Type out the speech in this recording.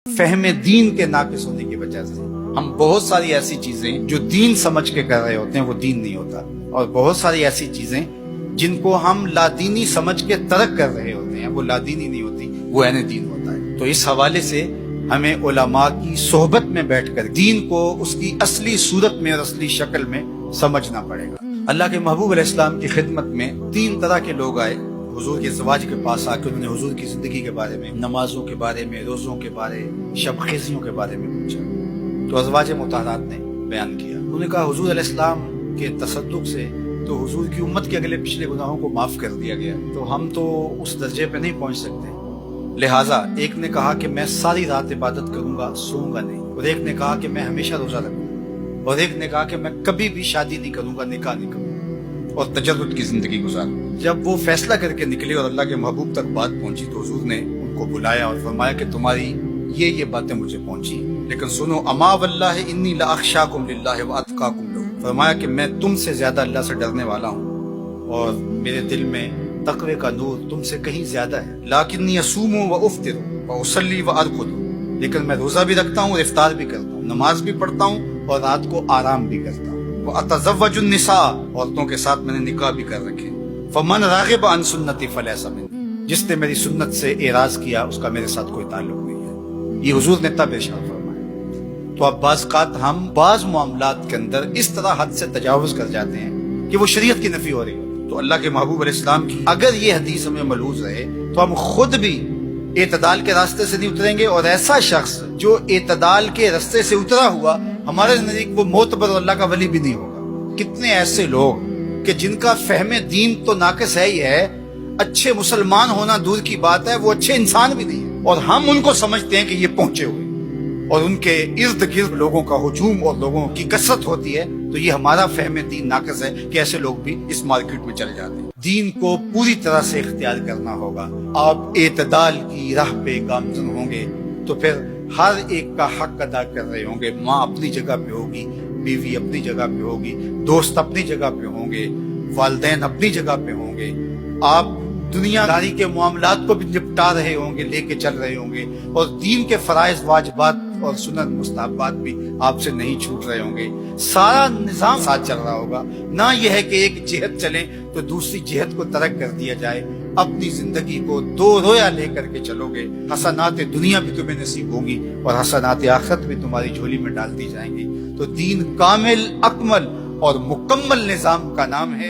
فہم دین کے ناقص ہونے کی وجہ سے ہم بہت ساری ایسی چیزیں جو دین سمجھ کے کر رہے ہوتے ہیں وہ دین نہیں ہوتا، اور بہت ساری ایسی چیزیں جن کو ہم لادینی سمجھ کے ترک کر رہے ہوتے ہیں وہ لادینی نہیں ہوتی، وہ عین دین ہوتا ہے۔ تو اس حوالے سے ہمیں علماء کی صحبت میں بیٹھ کر دین کو اس کی اصلی صورت میں اور اصلی شکل میں سمجھنا پڑے گا۔ اللہ کے محبوب علیہ السلام کی خدمت میں 3 طرح کے لوگ آئے حضور کے زواج کے پاس آ کے، انہوں نے حضور کی زندگی کے بارے میں، نمازوں کے بارے میں، روزوں کے بارے، شب خیزیوں کے بارے میں پوچھا۔ تو ازواج مطہرات نے بیان کیا، انہوں نے کہا حضور علیہ السلام کے تصدق سے تو حضور کی امت کے اگلے پچھلے گناہوں کو معاف کر دیا گیا، تو ہم تو اس درجے پہ نہیں پہنچ سکتے۔ لہٰذا ایک نے کہا کہ میں ساری رات عبادت کروں گا، سوؤں گا نہیں، اور ایک نے کہا کہ میں ہمیشہ روزہ رکھوں گا، اور ایک نے کہا کہ میں کبھی بھی شادی نہیں کروں گا، نکاح نہیں کروں گا، اور تجرد کی زندگی گزاروں۔ جب وہ فیصلہ کر کے نکلے اور اللہ کے محبوب تک بات پہنچی تو حضور نے ان کو بلایا اور فرمایا کہ تمہاری یہ باتیں مجھے پہنچی، لیکن سنو، اما واللہ انی لاخشاکم للہ واتقاکم لہ، فرمایا کہ میں تم سے زیادہ اللہ سے ڈرنے والا ہوں اور میرے دل میں تقوی کا نور تم سے کہیں زیادہ ہے۔ لیکنی اصوم و افطر و اصلی و ارقد، لیکن میں روزہ بھی رکھتا ہوں اور افطار بھی کرتا ہوں، نماز بھی پڑھتا ہوں اور رات کو آرام بھی کرتا ہوں، واتزوج النساء، عورتوں کے ساتھ میں نے نکاح بھی کر رکھے۔ فمن راغب عن سنتی فلیس منی، جس نے میری سنت سے اعراض کیا اس کا میرے ساتھ کوئی تعلق نہیں ہے۔ یہ حضور نے تب ارشاد فرمایا۔ تو اب بعض اوقات ہم بعض معاملات کے اندر اس طرح حد سے تجاوز کر جاتے ہیں کہ وہ شریعت کی نفی ہو رہی ہے۔ تو اللہ کے محبوب علیہ السلام کی اگر یہ حدیث ہمیں ملحوظ رہے تو ہم خود بھی اعتدال کے راستے سے نہیں اتریں گے، اور ایسا شخص جو اعتدال کے راستے سے اترا ہوا ہمارے نزدیک وہ معتبر اور اللہ کا ولی بھی نہیں ہوگا۔ کتنے ایسے لوگ کہ جن کا فہم دین تو ناقص ہے ہی ہے، اچھے مسلمان ہونا دور کی بات ہے، وہ اچھے انسان بھی نہیں ہیں، اور ہم ان کو سمجھتے ہیں کہ یہ پہنچے ہوئے، اور ان کے ارد گرد لوگوں کا ہجوم اور لوگوں کی کثرت ہوتی ہے، تو یہ ہمارا فہم دین ناقص ہے کہ ایسے لوگ بھی اس مارکیٹ میں چل جاتے ہیں۔ دین کو پوری طرح سے اختیار کرنا ہوگا۔ آپ اعتدال کی راہ پہ گامزن ہوں گے تو پھر ہر ایک کا حق ادا کر رہے ہوں گے۔ ماں اپنی جگہ پہ ہوگی، بیوی اپنی جگہ پہ ہوگی، دوست اپنی جگہ پہ ہوں گے، والدین اپنی جگہ پہ ہوں گے، آپ دنیا داری کے معاملات کو بھی نپٹا رہے ہوں گے، لے کے چل رہے ہوں گے، اور دین کے فرائض واجبات اور سنن مستحبات بھی آپ سے نہیں چھوٹ رہے ہوں گے۔ سارا نظام ساتھ چل رہا ہوگا، نہ یہ ہے کہ ایک جہت چلے تو دوسری جہت کو ترک کر دیا جائے۔ اپنی زندگی کو 2 رویا لے کر کے چلو گے، حسنات دنیا بھی تمہیں نصیب ہوں گی اور حسنات آخرت بھی تمہاری جھولی میں ڈال دی جائیں گی۔ تو دین کامل، اکمل اور مکمل نظام کا نام ہے۔